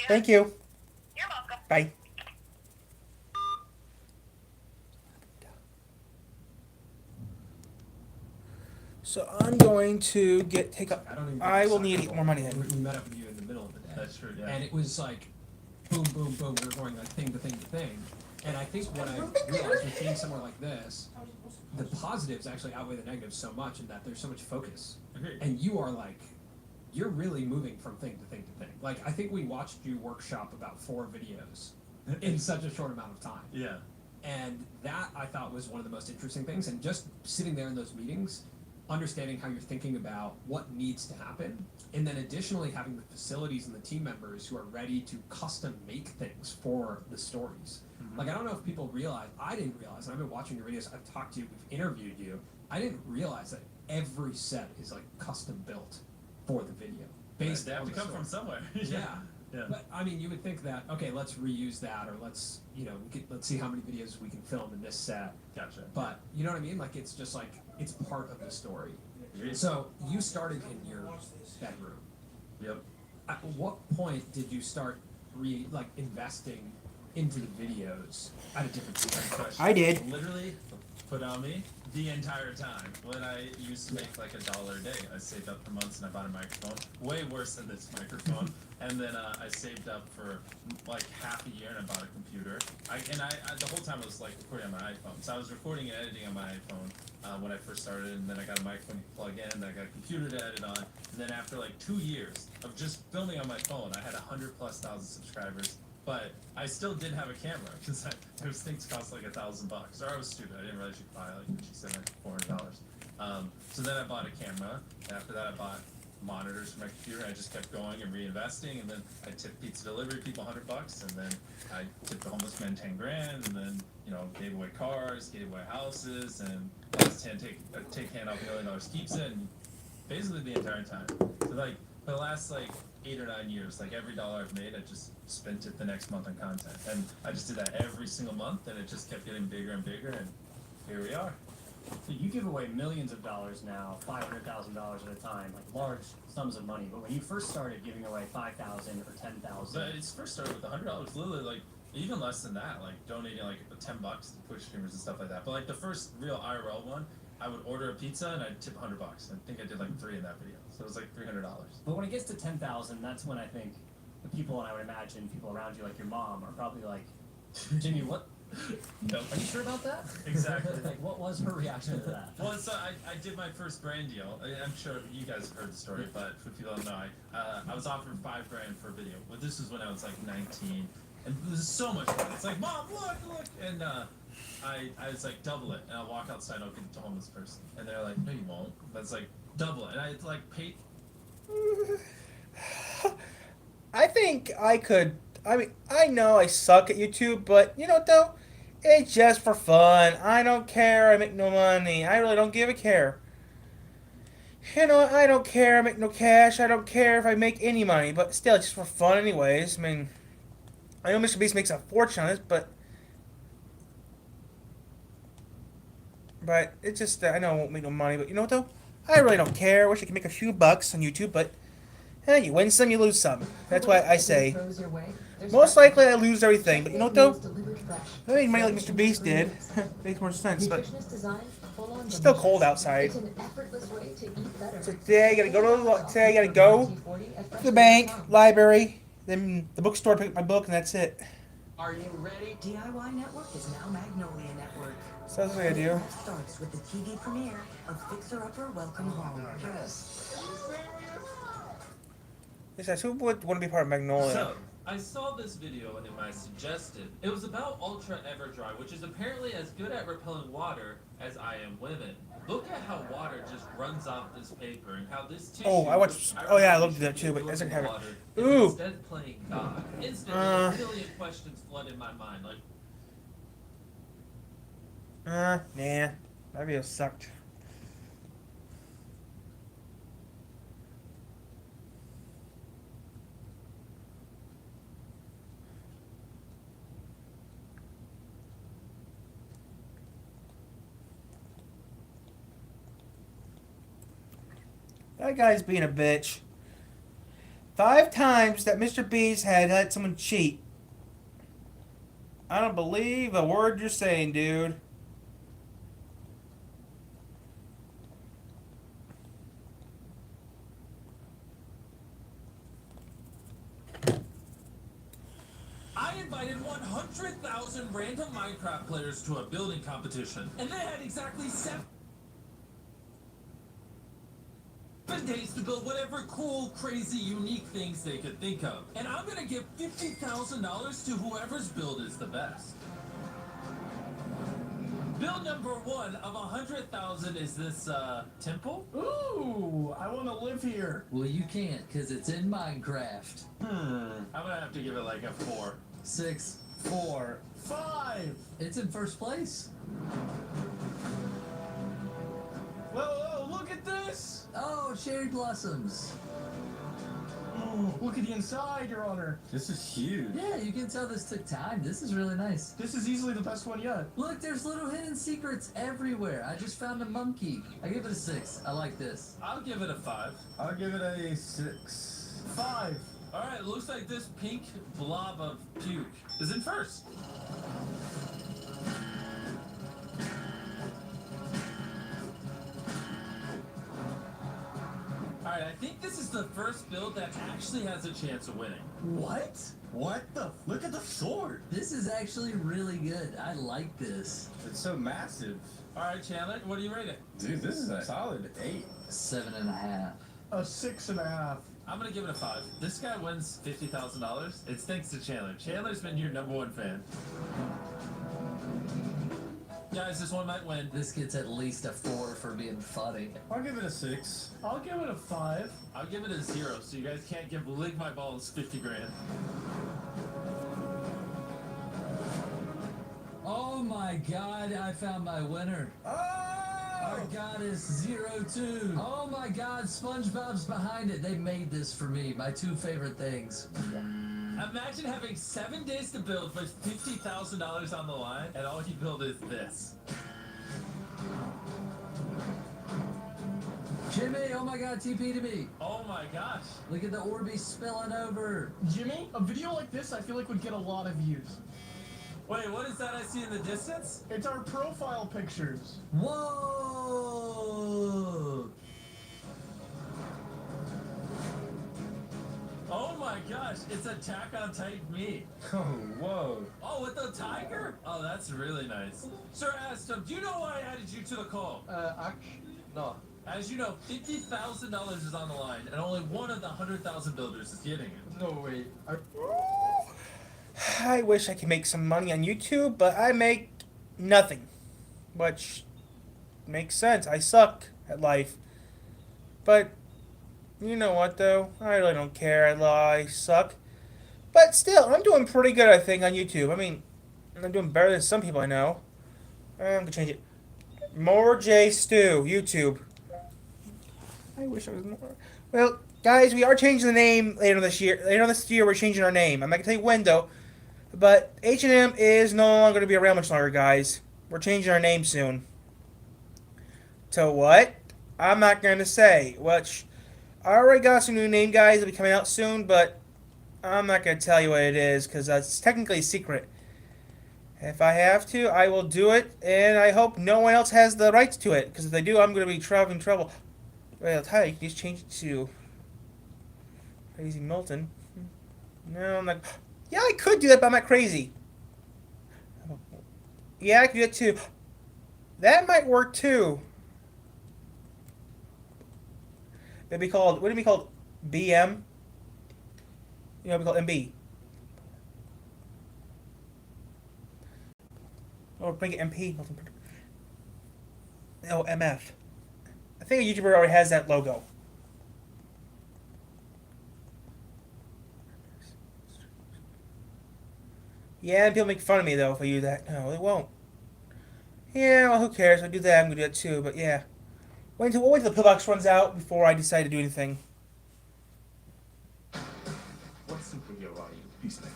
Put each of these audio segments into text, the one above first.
Thank you. You're welcome. Bye. So I'm going to take up. I don't even think I we will sucked need at to eat all. more money We then. we met up with you in the middle of the day. That's true, yeah. And it was like, boom, boom, boom. We were going like thing to thing to thing. And I think what I realized with being somewhere like this, the positives actually outweigh the negatives so much in that there's so much focus. Agreed. And you are like, you're really moving from thing to thing to thing. Like, I think we watched you workshop about 4 videos in such a short amount of time. Yeah. And that I thought was one of the most interesting things. And just sitting there in those meetings, understanding how you're thinking about what needs to happen, and then additionally having the facilities and the team members who are ready to custom make things for the stories. Mm-hmm. Like, I don't know if people realize, I didn't realize, and I've been watching your videos, I've talked to you, we've interviewed you, I didn't realize that every set is like custom built for the video. They have on to the come story. from somewhere. Yeah. Yeah. But I mean, you would think that, okay, let's reuse that, or let's let's see how many videos we can film in this set. Gotcha. But you know what I mean? Like, it's just like it's part of the story. Agreed. So you started in your bedroom. Yep. At what point did you start investing into the videos at a different Good point? question. I did. Literally put on me the entire time. When I used to make like $1 a day, I saved up for months and I bought a microphone. Way worse than this microphone. And then I saved up for like half a year and I bought a computer. I the whole time I was like recording on my iPhone. So I was recording and editing on my iPhone when I first started, and then I got a microphone to plug in, then I got a computer to edit on, and then after like 2 years of just filming on my phone, I had 100,000+ subscribers. But I still did have a camera because those things cost like $1,000. Or I was stupid. I didn't realize you could buy like she said like $400. So then I bought a camera. And after that, I bought monitors for my computer. And I just kept going and reinvesting. And then I tipped pizza delivery people $100, and then I tipped the homeless man 10 grand. And then gave away cars, gave away houses, and take hand off $1 million keeps it. And basically the entire time. So like for the last like 8 or 9 years, like every dollar I've made, I just spent it the next month on content, and I just did that every single month, and it just kept getting bigger and bigger, and here we are. So you give away millions of dollars now, $500,000 at a time, like large sums of money. But when you first started giving away $5,000 or $10,000, So it first started with $100, literally like even less than that, like donating like $10 to Twitch streamers and stuff like that. But like the first real IRL one, I would order a pizza and I'd tip $100. I think I did like 3 in that video, so it was like $300. but when it gets to 10,000, that's when I think the people, and I would imagine people around you, like your mom, are probably like, Jimmy, what? Nope. Are you sure about that? Exactly. Like, what was her reaction to that? Well, so I did my first brand deal. I'm sure you guys have heard the story, but for people who don't know, I was offered $5 grand for a video. But this was when I was like 19, and this is so much fun. It's like, Mom, look, and I was like, double it, and I'll walk outside and I'll give it to a homeless person, and they're like, no, you won't. But it's like double it, and I like paid. I think I could. I mean, I know I suck at YouTube, but you know what though? It's just for fun. I don't care. I make no money. I really don't give a care. You know, I don't care. I make no cash. I don't care if I make any money, but still, it's just for fun, anyways. I mean, I know Mr. Beast makes a fortune on this, but it's just that I know I won't make no money. But you know what though? I really don't care. I wish I could make a few bucks on YouTube, but you win some, you lose some. That's why I say most likely I lose everything. But you know what though? I make money like Mr. Beast did. Makes more sense. But it's still cold outside. So today I gotta go to the bank, library, then the bookstore, pick up my book, and that's it. Are you ready? DIY Network is now Magnolia Network. So that's what I do. Starts with the TV premiere of Fixer Upper Welcome Home. It says, who would want to be part of Magnolia? So, I saw this video and I suggested it was about Ultra Everdry, which is apparently as good at repelling water as I Am Women. Look at how water just runs off this paper and how this tissue. Oh, I watched. Oh yeah, I looked at that too, but it doesn't have it. Ooh. Instead playing God. Instantly, a million questions flood in my mind. Like, Nah, that video sucked. That guy's being a bitch. 5 times that Mr. Beast had let someone cheat. I don't believe a word you're saying, dude. I invited 100,000 random Minecraft players to a building competition, and they had exactly 7 days to build whatever cool, crazy, unique things they could think of. And I'm gonna give $50,000 to whoever's build is the best. Build number 1 of 100,000 is this, temple? Ooh, I want to live here. Well, you can't, because it's in Minecraft. I'm gonna have to give it like a 4. 6. 4, 5. It's in first place. Whoa, look at this. Oh, cherry blossoms. Oh, look at the inside, Your Honor. This is huge. Yeah, you can tell this took time. This is really nice. This is easily the best one yet. Look, there's little hidden secrets everywhere. I just found a monkey. I give it a 6. I like this. I'll give it a 5. I'll give it a 6. 5. Alright, looks like this pink blob of puke is in first. Alright, I think this is the first build that actually has a chance of winning. What? What the? Look at the sword! This is actually really good. I like this. It's so massive. Alright, Chandler, what do you rate it? Dude, this is a solid 8. 7.5. A 6.5. I'm gonna give it a 5. This guy wins $50,000. It's thanks to Chandler. Chandler's been your #1 fan. Guys, this one might win. This gets at least a 4 for being funny. I'll give it a 6. I'll give it a 5. I'll give it a 0, so you guys can't give Lick My Balls 50 grand. Oh my god, I found my winner. Our god is 02. Oh my god, SpongeBob's behind it. They made this for me. My 2 favorite things. Imagine having 7 days to build with $50,000 on the line, and all you build is this. Jimmy, oh my god, TP to me. Oh my gosh. Look at the Orbeez spilling over. Jimmy, a video like this I feel like would get a lot of views. Wait, what is that I see in the distance? It's our profile pictures. Whoa! Oh my gosh, it's Attack on Titan me. Oh, whoa. Oh, with the tiger? Oh, that's really nice. Sir Aston, do you know why I added you to the call? No. As you know, $50,000 is on the line, and only one of the 100,000 builders is getting it. No way. I wish I could make some money on YouTube, but I make nothing. Which makes sense. I suck at life. But you know what, though? I really don't care. I suck. But still, I'm doing pretty good, I think, on YouTube. I mean, I'm doing better than some people I know. I'm going to change it. More J Stew, YouTube. I wish I was more. Well, guys, we are changing the name later this year. Later this year, we're changing our name. I'm not going to tell you when, though. But H&M is no longer going to be around much longer, guys. We're changing our name soon. To what? I'm not going to say. Which, I already got some new name, guys. That'll be coming out soon, but I'm not going to tell you what it is, because that's technically a secret. If I have to, I will do it, and I hope no one else has the rights to it, because if they do, I'm going to be in trouble. Well, I'll tell you, you can just change it to Crazy Milton. No, I'm not. Yeah, I could do that, but I'm not crazy. Yeah, I could do that too. That might work too. It'd be called, would it be called BM? You know, it'd be called MB. Or bring it MP. Oh, MF. I think a YouTuber already has that logo. Yeah, and people make fun of me, though, if I do that. No, they won't. Yeah, well, who cares? If I do that, I'm going to do that, too. But, yeah. We'll wait till the pillbox runs out before I decide to do anything. What superhero are you, Peacemaker?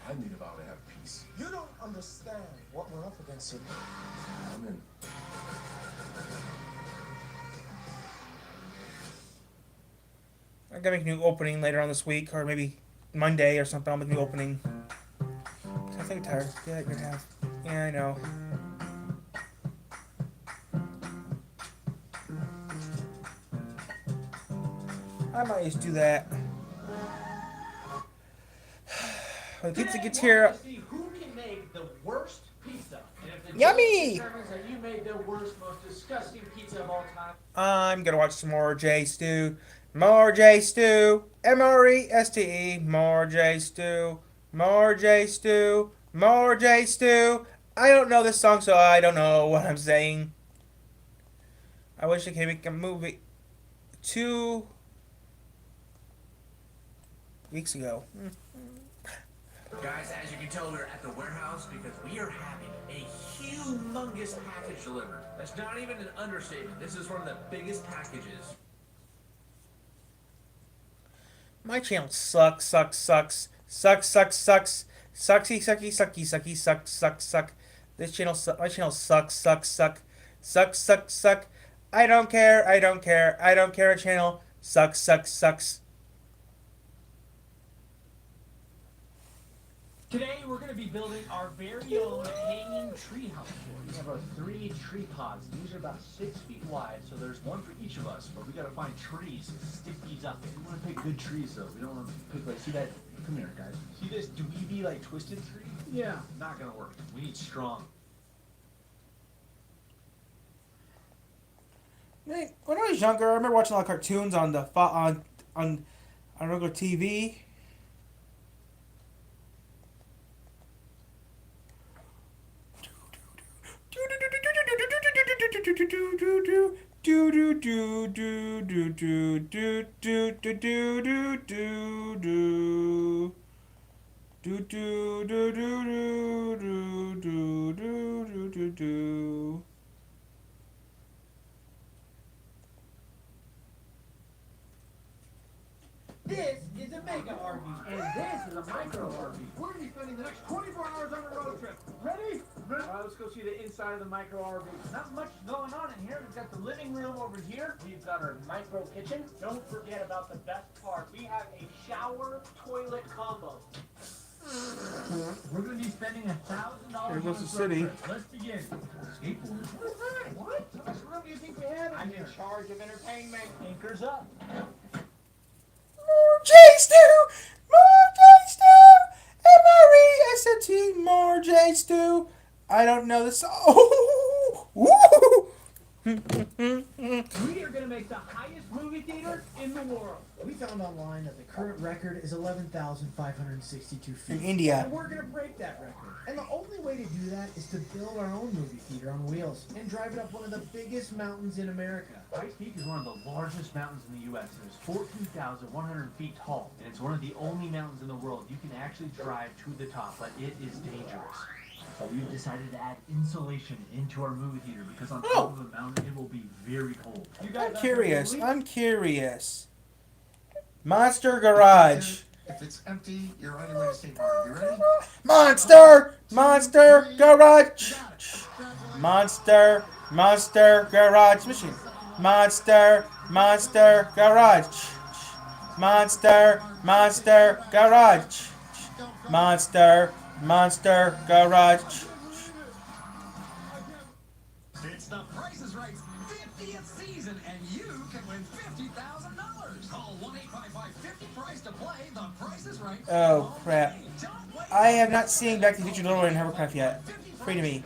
I need a vow to have peace. You don't understand what we're up against here. I'm in. gonna make a new opening later on this week, or maybe Monday or something. I'll make a new opening. I think I'm tired. Yeah, you're half. Yeah, I know. I might just do that. When the pizza gets here. Who can make the worst pizza? And if the Yummy! determines that you made the worst, most disgusting pizza of all time. I'm gonna watch some more J Stew. More J Stew. MRESTE. More J Stew. More J Stew. More J Stew. I don't know this song, so I don't know what I'm saying. I wish I could make a movie 2 weeks ago. Guys, as you can tell, we're at the warehouse because we are having a humongous package delivered. That's not even an understatement. This is one of the biggest packages. My channel sucks. Sucksy, sucky, suck. This channel, my channel sucks. Suck. I don't care. A channel sucks. Today we're going to be building our very own hanging tree house. We have our 3 tree pods. These are about 6 feet wide, so there's one for each of us. But we got to find trees to stick these up in. We want to pick good trees, though. We don't want to pick, like, see that? Come here, guys. See this dweeby, like, twisted tree? Yeah. Not gonna work. We need strong. When I was younger, I remember watching a lot of cartoons on the on regular TV. This is a mega RV, and this is a micro RV. We're going to be spending the next 24 hours on a road trip. Ready? All right, let's go see the inside of the micro RV. Not much going on in here. We've got the living room over here. We've got our micro kitchen. Don't forget about the best part. We have a shower toilet combo. We're going to be spending $1,000 There goes on the this city. road trip. Let's begin. Skateboard. What? How much room do you think we have? I'm in charge of entertainment. Anchors up. More J Stew! MREST, more J Stew. I don't know this. Oh, woo! We are going to make the highest movie theater in the world. We found online that the current record is 11,562 feet. In India. And we're going to break that record. And the only way to do that is to build our own movie theater on wheels and drive it up one of the biggest mountains in America. Pikes Peak is one of the largest mountains in the U.S. It is 14,100 feet tall, and it's one of the only mountains in the world you can actually drive to the top, but it is dangerous. So we've decided to add insulation into our movie theater because on top of the mountain it will be very cold. I'm curious. Monster Garage. If it's empty, you're on your way to State Park. You ready? Monster Garage. Monster Garage, Michigan. Monster Garage. Monster Garage. Monster Garage. It's the Price is Right's 50th season, and you can win $50,000. Call 1-855-50-PRICE to play The Price is Right. Oh, crap. I have not seen Back to the Future Little and Hovercraft yet. Free to me.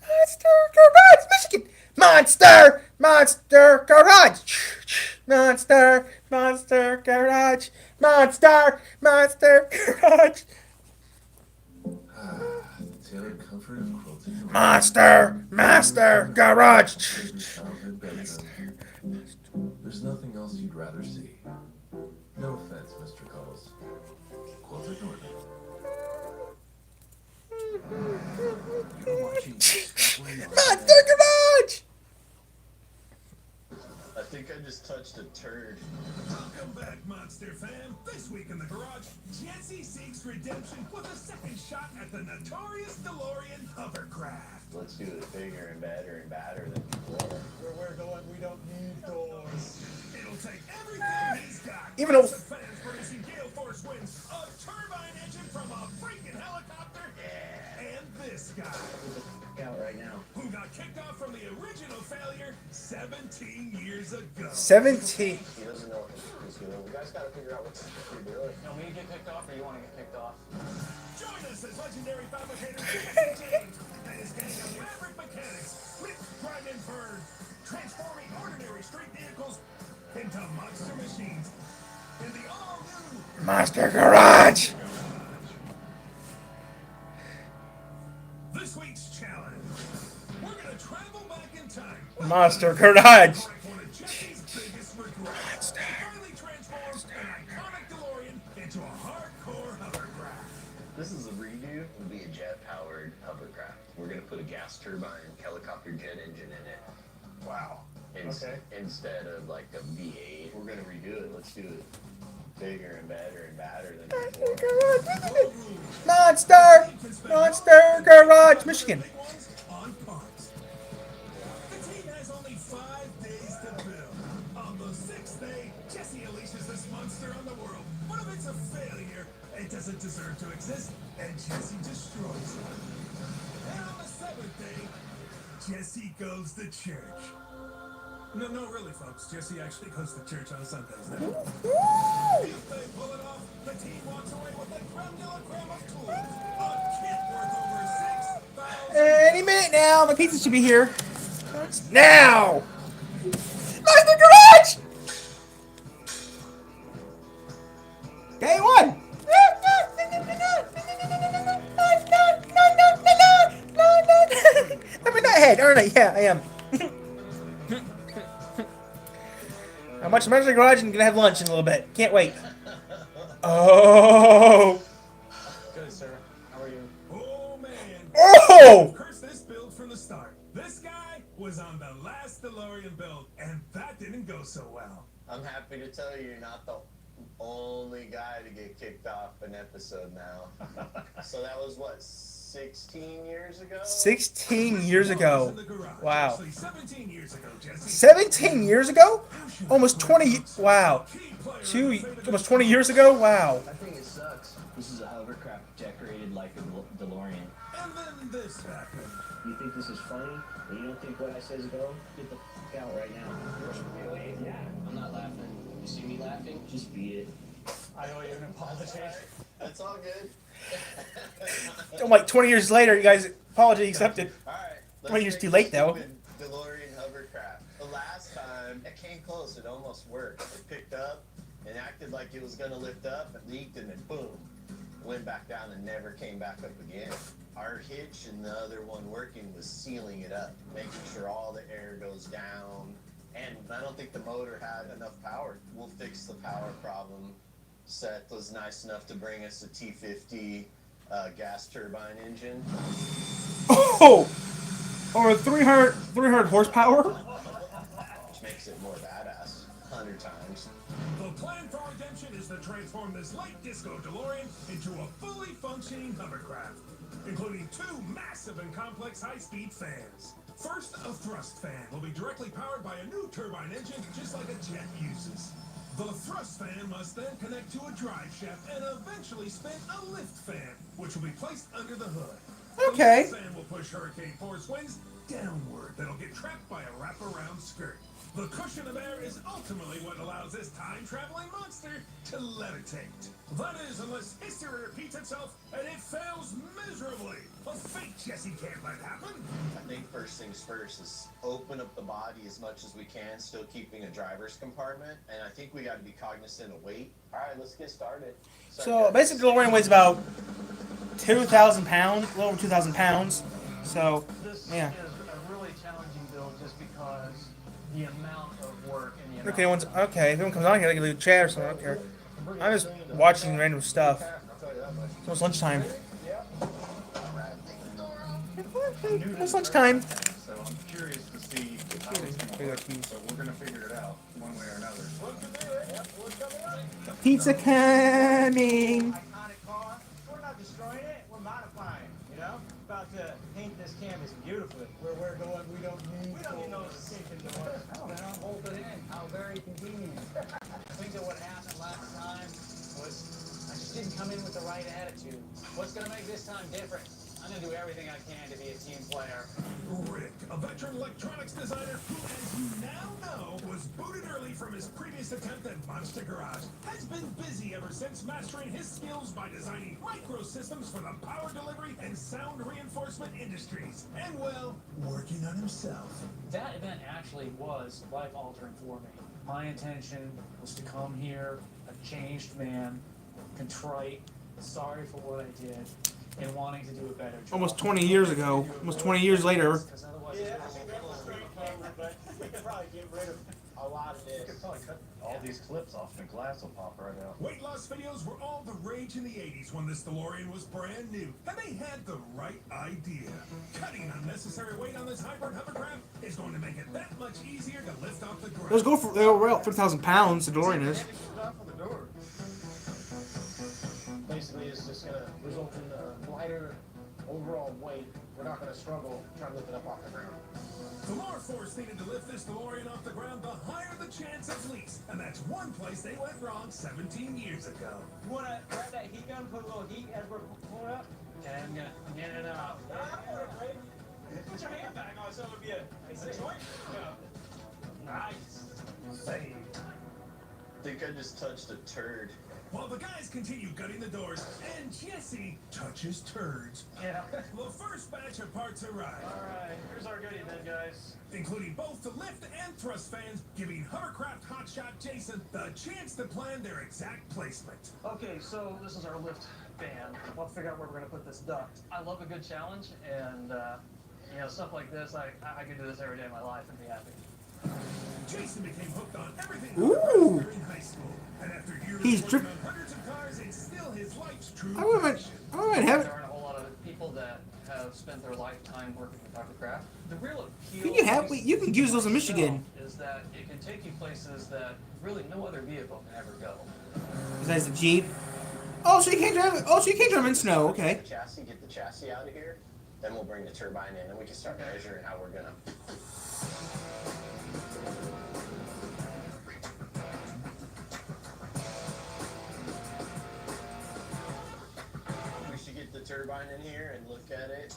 Monster Garage, Michigan. Monster Garage. Monster Garage. Monster Garage. Tailored comfort and quilting. Monster Garage. There's nothing else you'd rather see. No offense, Mr. Cuddles. Quilted Norton. You're watching Monster Garage. I think I just touched a turd. Welcome back, Monster fam. This week in the garage, Jesse seeks redemption with a second shot at the notorious DeLorean hovercraft. Let's do it bigger and better than before. Where we're going, we don't need doors. It'll will take everything he's got. Even though Fans producing gale force winds, a turbine engine from a freaking helicopter, and this guy. Out right now. Who got kicked off from the original failure 17 years ago. 17. He doesn't know what he's doing. You guys gotta figure out what you're doing. You want me to get kicked off, or you want to get kicked off? Join us as legendary fabricator Jesse James and his gang of maverick mechanics with Dragon Bird, transforming ordinary street vehicles into monster machines in the all-new Monster Garage. This week's challenge. We're gonna travel back in time. Monster Garage. One of Jesse's biggest regrets. He finally transformed an iconic DeLorean into a hardcore hovercraft. This is a redo. It'll be a jet-powered hovercraft. We're gonna put a gas turbine helicopter jet engine in it. Wow. Instead of like a V8, we're gonna redo it. Let's do it bigger and better and badder than before. Monster Garage, Michigan. On parts. The team has only 5 days to build. On the 6th day, Jesse unleashes this monster on the world. But if it's a failure, it doesn't deserve to exist, and Jesse destroys it. And on the 7th day, Jesse goes to church. No, really, folks. Jesse actually goes to church on Sundays now. If they pull it off, the team walks away with the creme de la creme of tools. A kit worth over $6,000. Any minute now, my pizza should be here. Now! Monster Garage! Day one! I'm in that head, aren't I? Yeah, I am. I'm watching Monster Garage and gonna have lunch in a little bit. Can't wait. Oh! Good, sir. How are you? Oh, man. Oh! Curse this build from the start. This guy was on the last DeLorean build, and that didn't go so well. I'm happy to tell you, you're not the only guy to get kicked off an episode now. So that was what, 16 years ago? 16 years ago. Wow. Actually, 17 years ago, Jesse. 17 years ago? Almost 20. Wow. Almost 20 years ago? Wow. I think it sucks. This is a hovercraft decorated like a DeLorean. And then this happened. You think this is funny? And you don't think what I say is go? Get the f out right now. Really? Yeah. I'm not laughing. You see me laughing? Just beat it. I owe you an apology. That's all good. I'm like 20 years later, you guys, apology accepted. Alright. 20 years too late, though. DeLorean hovercraft. The last time, it came close. It almost worked. It picked up and acted like it was going to lift up. It leaked and then boom. Went back down and never came back up again. Our hitch and the other one working was sealing it up, making sure all the air goes down. And I don't think the motor had enough power. We'll fix the power problem. Seth was nice enough to bring us a T50 gas turbine engine. Oh! Over 300 horsepower? Which makes it more badass. 100 times. The plan for redemption is to transform this light disco DeLorean into a fully functioning hovercraft, including 2 massive and complex high-speed fans. First, a thrust fan will be directly powered by a new turbine engine, just like a jet uses. The thrust fan must then connect to a drive shaft and eventually spin a lift fan, which will be placed under the hood. Okay. The lift fan will push hurricane force winds downward that'll get trapped by a wraparound skirt. The cushion of air is ultimately what allows this time-traveling monster to levitate. That is, unless history repeats itself and it fails miserably. A fake Jesse can't let happen. I think first things first is open up the body as much as we can, still keeping a driver's compartment. And I think we got to be cognizant of weight. All right, let's get started. So basically, DeLorean weighs about 2,000 pounds, a little over 2,000 pounds. So, yeah. This is a really challenging build just because the amount of work and the amount Okay, if anyone comes on here, they can leave a chat or something. I don't care. I'm just watching random stuff. It's almost lunchtime. It's lunchtime. So I'm curious to see how it's going to work. So we're going to figure it out one way or another. Pizza coming. Iconic car. We're not destroying it. We're modifying. You know, about to paint this canvas beautifully. Where we're going, we don't need no stinking doors. Oh, then I'll hold it in. How very convenient. I think that what happened last time was I just didn't come in with the right attitude. What's gonna make this time different? I'm gonna do everything I can to be a team player. Rick, a veteran electronics designer who, as you now know, was booted early from his previous attempt at Monster Garage, has been busy ever since mastering his skills by designing microsystems for the power delivery and sound reinforcement industries. And, well, working on himself. That event actually was life-altering for me. My intention was to come here a changed man, contrite, sorry for what I did, and wanting to do a better job. Almost 20 years ago. Almost 20 years later. Yeah, I think that was straightforward, but we could probably get rid of a lot of this. You could probably cut all these clips off and the glass will pop right out. Weight loss videos were all the rage in the 80s when this DeLorean was brand new, and they had the right idea. Cutting unnecessary weight on this hybrid hovercraft is going to make it that much easier to lift off the ground. Those go for about 3,000 pounds. The DeLorean is. Basically, it's just going to result in a lighter overall weight. We're not going to struggle trying to lift it up off the ground. The more force needed to lift this DeLorean off the ground, the higher the chance of leaks. And that's one place they went wrong 17 years ago. You want to grab that heat gun, put a little heat as we're pulling up? Okay, I'm going to get it out. Put your hand back on so it would be a joint. Nice. Saved. Think I just touched a turd. While the guys continue gutting the doors, and Jesse touches turds. Yeah. The first batch of parts arrive. Alright, here's our goodie then, guys. Including both the lift and thrust fans, giving hovercraft hotshot Jason the chance to plan their exact placement. Okay, so this is our lift fan. We'll figure out where we're going to put this duct. I love a good challenge, and, you know, stuff like this, I could do this every day of my life and be happy. Jason became hooked on everything Ooh. in high school. And after years He's working on hundreds of cars, it's still his life's true I wouldn't have There aren't a whole lot of people that have spent their lifetime working with hovercraft. The real appeal Can you have? You can use those in Michigan. is that it can take you places that really no other vehicle can ever go. Besides the Jeep. Oh, so you can't drive it. Oh, so you can't drive in snow. Okay. Chassis, get the chassis out of here. Then we'll bring the turbine in and we can start measuring how we're gonna. We should get the turbine in here and look at it.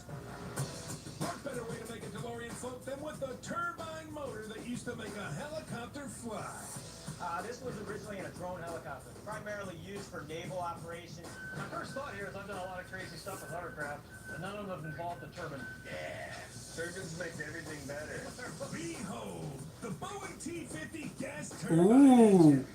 What better way to make a DeLorean float than with a turbine motor that used to make a helicopter fly? This was originally in a drone helicopter, primarily used for naval operations. My first thought here is I've done a lot of crazy stuff with hovercraft, but none of them have involved the turbine. Yeah, turbines make everything better. Behold, the Boeing T-50 gas turbine. Ooh.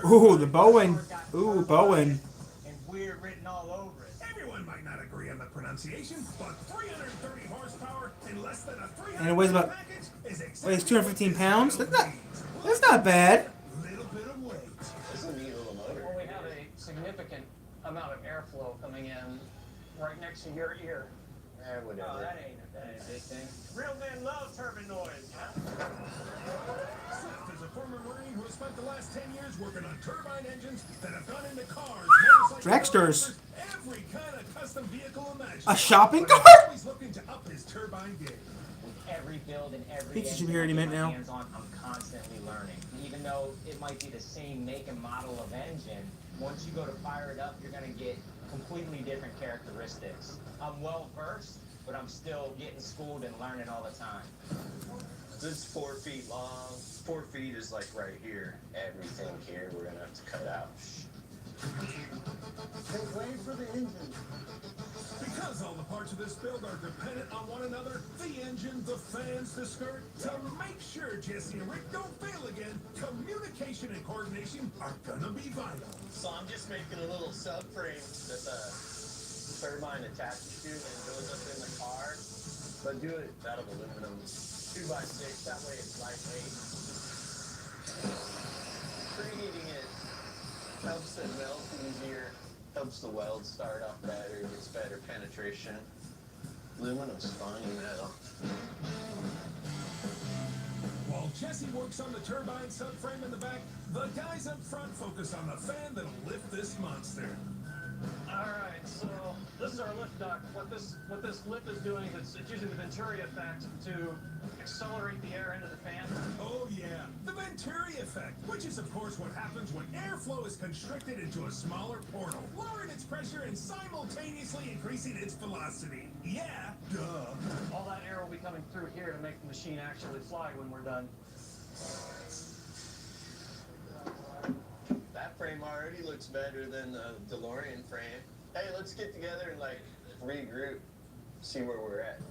Ooh, the Bowen. Ooh, Bowen. And weird written all over it. Everyone might not agree on the pronunciation, but 330 horsepower and less than a 300 And it weighs about. package is Weighs 215 pounds. That's not bad. little bit of weight. This is a neat little motor. Well, we have a significant amount of airflow coming in right next to your ear. Whatever. Oh, that ain't a big thing. Real men love turbine noise. Seth is a former Marine who has spent the last 10 years working on turbine engines that have gone into cars, motorcycles, Dragsters. every kind of custom vehicle imaginable. A shopping But cart? he's looking to up his turbine game. Every build and every Pizza engine superiority I get meant my now. hands on, I'm constantly learning. Even though it might be the same make and model of engine, once you go to fire it up, you're going to get completely different characteristics. I'm well versed, but I'm still getting schooled and learning all the time. This is 4 feet long. 4 feet is like right here. Everything here we're gonna have to cut out. Take lane for the engine. Because all the parts of this build are dependent on one another, the engine, the fans, the skirt, to make sure Jesse and Rick don't fail again, communication and coordination are gonna be vital. So I'm just making a little subframe that the turbine attaches to and then goes up in the car. But do it out of aluminum, 2x6, that way it's lightweight. Preheating it helps it melt easier, helps the weld start off better, gets better penetration. Aluminum's fine metal. While Jesse works on the turbine subframe in the back, the guys up front focus on the fan that'll lift this monster. Alright, so This is our lift duct. What this lift is doing is it's using the Venturi effect to accelerate the air into the fan. Oh yeah, the Venturi effect, which is of course what happens when airflow is constricted into a smaller portal, lowering its pressure and simultaneously increasing its velocity. Yeah, duh. All that air will be coming through here to make the machine actually fly when we're done. That frame already looks better than the DeLorean frame. Hey, let's get together and like regroup, see where we're at.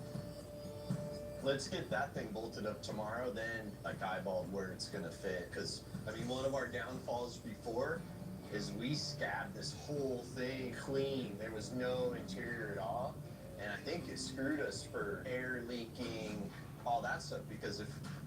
Let's get that thing bolted up tomorrow, then like eyeball where it's gonna fit. Cause I mean, one of our downfalls before is we scabbed this whole thing clean. There was no interior at all. And I think it screwed us for air leaking, all that stuff. Because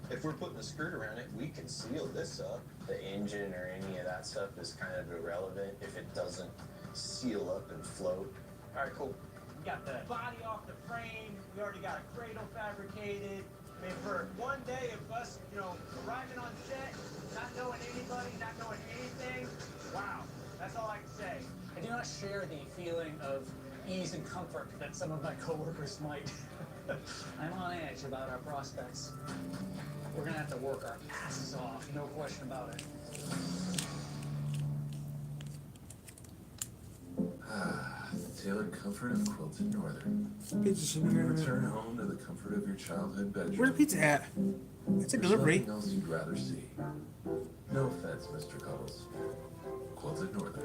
if we're putting a skirt around it, we can seal this up. The engine or any of that stuff is kind of irrelevant if it doesn't seal up and float. All right, cool. We got the body off the frame. We already got a cradle fabricated. I mean, for one day of us, arriving on set, not knowing anybody, not knowing anything, wow, that's all I can say. I do not share the feeling of ease and comfort that some of my coworkers might. I'm on edge about our prospects. We're gonna have to work our asses off, no question about it. The tailored comfort of quilted northern. Pizza When you return home to the comfort of your childhood bedroom. Where's the pizza at? It's a delivery. Nothing else you'd rather see. No offense, Mr. Cuddles. Quilted northern.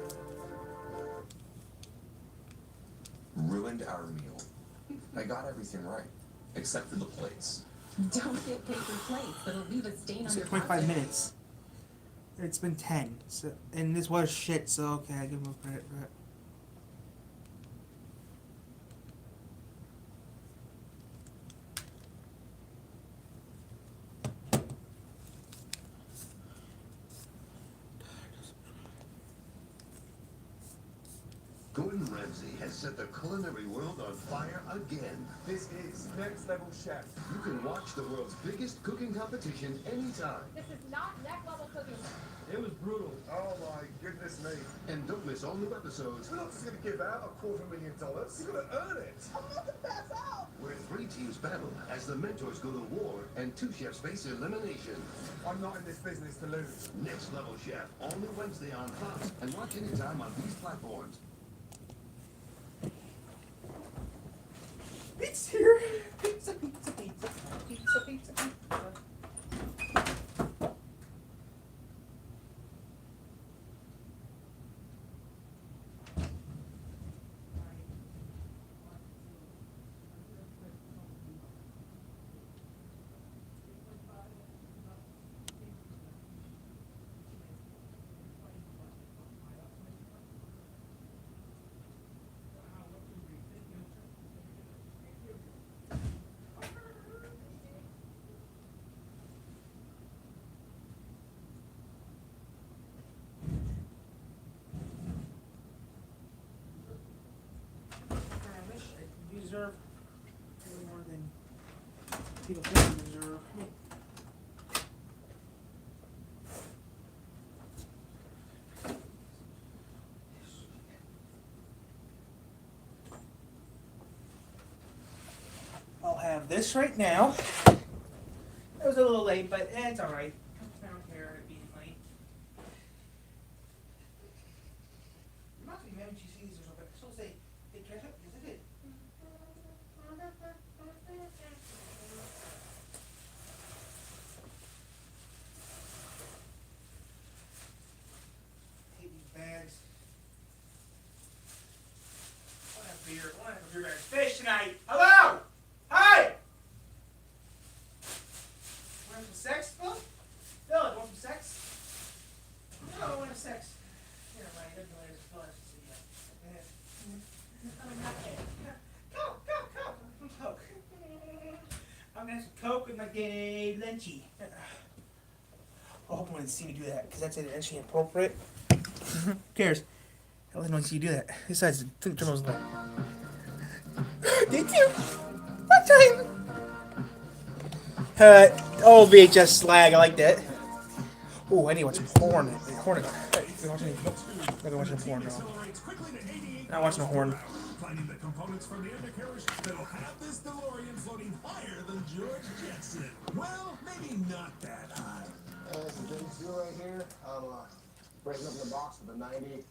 Ruined our meal. I got everything right, except for the plates. Don't get paper plates. It'll leave a stain on your 25 plastic. minutes. It's been 10. So, and this was shit, so okay, I give him a credit for it. Gordon Ramsay has set the culinary world on fire again. This is next level chef. You can watch the world's biggest cooking competition anytime. This is not next level cooking. It was brutal. Oh my goodness me. And don't miss all new episodes. We're not just going to give out $250,000. You've got to earn it. I'm not the best out. Where 3 teams battle as the mentors go to war and 2 chefs face elimination. I'm not in this business to lose. Next Level Chef, only Wednesday on Fox and watch anytime on these platforms. It's here. Pizza, pizza, pizza, pizza, pizza, pizza. Deserve way more than people think they deserve. I'll have this right now. It was a little late, but it's alright. I don't care it being late. I'm not gonna be mad when she sees this or something. She'll say, hey, catch up, yes I did. Hate these bags. I want to have beer. I want to have a beer bag. Fish tonight. Hello! Hi! Want some sex, Phil? Phil, you want some sex? No, I don't want to have sex. Here, right. There's the latest Phil. Coke. I'm gonna have some Coke with my gay lunchy. I hope no one see me do that, because that's actually inappropriate. Who cares? I don't want to see you do that. Besides, the terminal's like, thank you. What time? Old VHS slag. I like that. Oh, I need to watch some porn. Horn. Hey, you're watching. Nope. They're watching porn now. Not watching a horn. Finding the components from the undercarriage that'll have this DeLorean floating higher than George Jetson. Well, maybe not that high. This is thing 2 right here. I'm breaking up the box with a 90.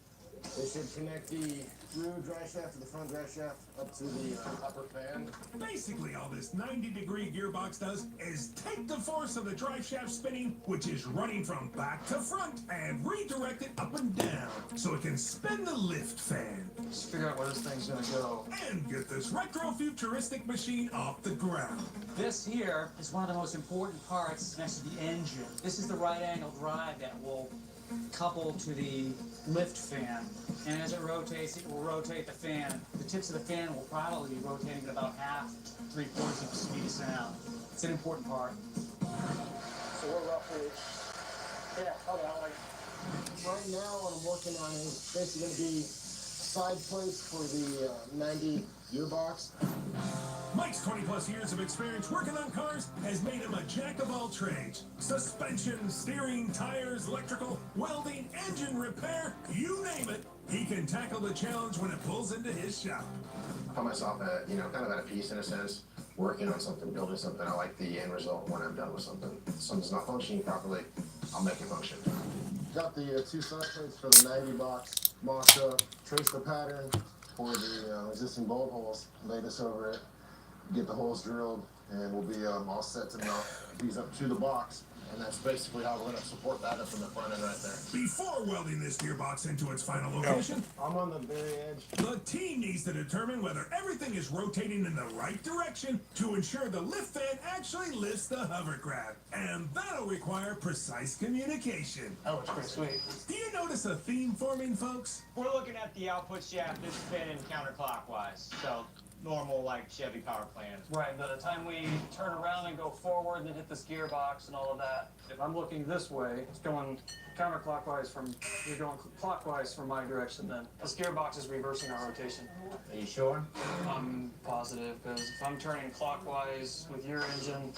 They should connect the rear drive shaft to the front drive shaft up to the upper fan. Basically, all this 90-degree gearbox does is take the force of the drive shaft spinning, which is running from back to front, and redirect it up and down so it can spin the lift fan. Let's figure out where this thing's gonna go. And get this retro-futuristic machine off the ground. This here is one of the most important parts next to the engine. This is the right-angle drive that will couple to the lift fan, and as it rotates, it will rotate the fan. The tips of the fan will probably be rotating at about half, 3/4 of the speed of sound. It's an important part. So we're roughly, right now what I'm working on is basically going to be side plates for the 90 gearbox. Mike's 20-plus years of experience working on cars has made him a jack of all trades. Suspension, steering, tires, electrical, welding, engine repair, you name it. He can tackle the challenge when it pulls into his shop. I find myself at, kind of at a peace in a sense, working on something, building something. I like the end result when I'm done with something. If something's not functioning properly, I'll make it function. Got the 2 side plates for the 90 box mocked up, traced the pattern for the existing bulb holes, lay this over it, get the holes drilled, and we'll be all set to mount these up to the box. And that's basically how we're going to support that up in the front end right there. Before welding this gearbox into its final location, I'm on the very edge. the team needs to determine whether everything is rotating in the right direction to ensure the lift fan actually lifts the hovercraft. And that'll require precise communication. That looks pretty sweet. Do you notice a theme forming, folks? We're looking at the output shaft that's spinning counterclockwise, so normal like Chevy power plant. Right, by the time we turn around and go forward and then hit this gearbox and all of that, if I'm looking this way, it's going counterclockwise you're going clockwise from my direction then. This gearbox is reversing our rotation. Are you sure? I'm positive, because if I'm turning clockwise with your engine,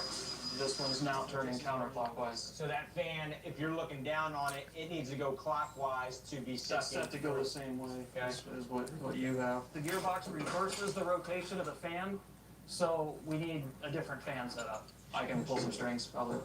this one's now turning counterclockwise. So that fan, if you're looking down on it, it needs to go clockwise to be That's set to go the same way as what you have. The gearbox reverses the rotation of the fan, so we need a different fan setup. I can pull some strings, probably.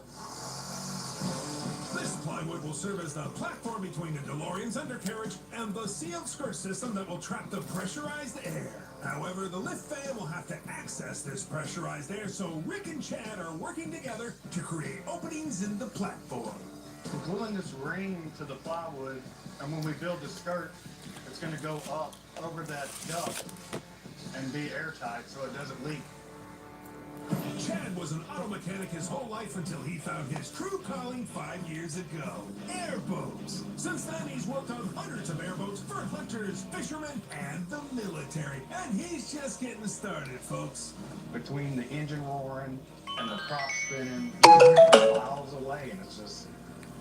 This plywood will serve as the platform between the DeLorean's undercarriage and the sealed skirt system that will trap the pressurized air. However, the lift fan will have to access this pressurized air, so Rick and Chad are working together to create openings in the platform. We're gluing this ring to the plywood, and when we build the skirt, it's going to go up over that duct and be airtight so it doesn't leak. Chad was an auto mechanic his whole life until he found his true calling 5 years ago. Airboats. Since then, he's worked on hundreds of airboats for hunters, fishermen, and the military. And he's just getting started, folks. Between the engine roaring and the prop spinning, you're miles away, and it's just,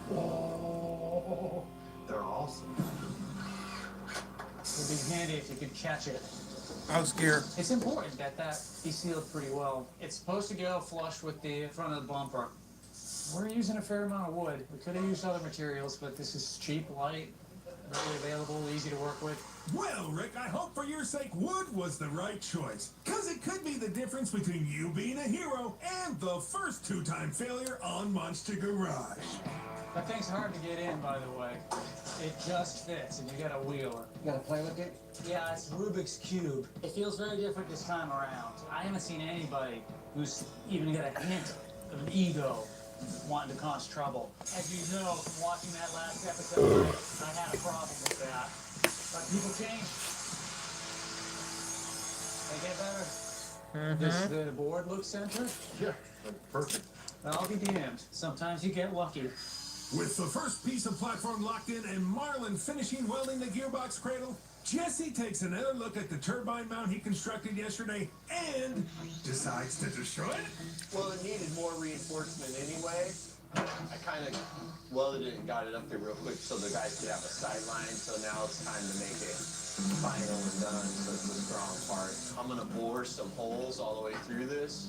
whoa, they're awesome. It'd be handy if you could catch it. I was scared. It's important that be sealed pretty well. It's supposed to go flush with the front of the bumper. We're using a fair amount of wood. We could have used other materials, but this is cheap, light, readily available, easy to work with. Well, Rick, I hope for your sake wood was the right choice. Because it could be the difference between you being a hero and the first 2-time failure on Monster Garage. That thing's hard to get in, by the way. It just fits, and you got a wheeler. You gotta play with it? Yeah, it's Rubik's Cube. It feels very different this time around. I haven't seen anybody who's even got a hint of an ego wanting to cause trouble. As you know from watching that last episode, I had a problem with that. But people change. They get better. The board looks centered? Yeah, perfect. I'll be damned. Sometimes you get lucky. With the first piece of platform locked in and Marlon finishing welding the gearbox cradle, Jesse takes another look at the turbine mount he constructed yesterday and decides to destroy it. Well, it needed more reinforcement anyway. I kind of welded it and got it up there real quick so the guys could have a sideline. So now it's time to make it final and done. So it's a strong part. I'm gonna bore some holes all the way through this,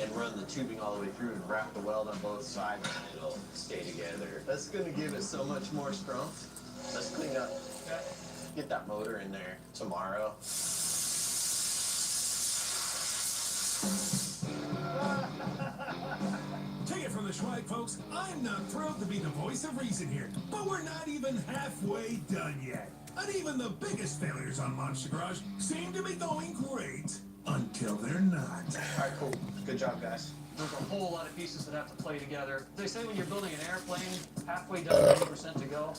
and run the tubing all the way through and wrap the weld on both sides and it'll stay together. That's gonna give it so much more strength. Let's clean up, get that motor in there tomorrow. Take it from the Schweig folks, I'm not thrilled to be the voice of reason here, but we're not even halfway done yet. And even the biggest failures on Monster Garage seem to be going great until they're not. Alright, cool. Good job, guys. There's a whole lot of pieces that have to play together. They say when you're building an airplane, halfway done, 80% to go.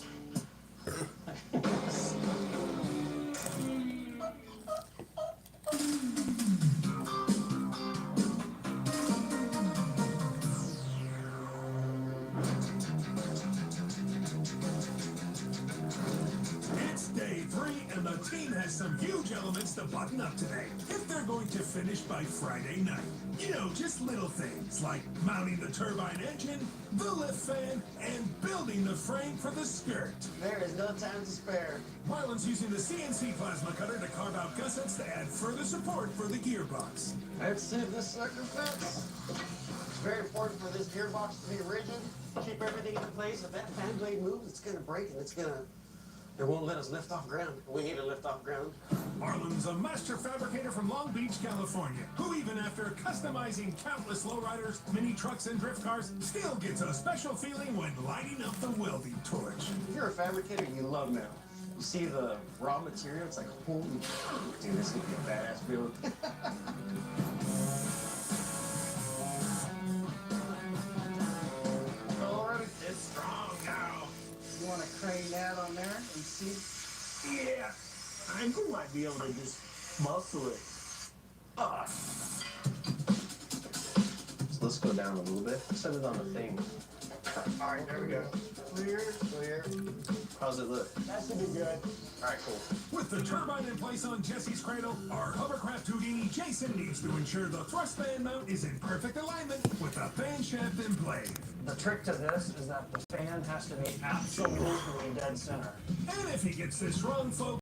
It's day 3, and the team has some huge elements to button up today, if they're going to finish by Friday night. You know, just little things like mounting the turbine engine, the lift fan, and building the frame for the skirt. There is no time to spare. Marlon's using the CNC plasma cutter to carve out gussets to add further support for the gearbox. Let's see if this sucker fits. It's very important for this gearbox to be rigid, keep everything in place. If that fan blade moves, it's gonna break and it won't let us lift off ground. We need to lift off ground. Marlon's a master fabricator from Long Beach, California, who even after customizing countless lowriders, mini trucks, and drift cars, still gets a special feeling when lighting up the welding torch. If you're a fabricator, you love metal. You see the raw material, it's like, holy, dude, this is gonna be a badass build. Alright, it's strong now. You want to crane that on there and see? Yeah, I think we might be able to just muscle it. So let's go down a little bit. Set it on the thing. Alright, there we go. Clear, clear. How's it look? That should be good. Alright, cool. With the turbine in place on Jesse's cradle, our hovercraft Houdini Jason needs to ensure the thrust fan mount is in perfect alignment with the fan shaft in play. The trick to this is that the fan has to be absolutely dead center. And if he gets this wrong, folks,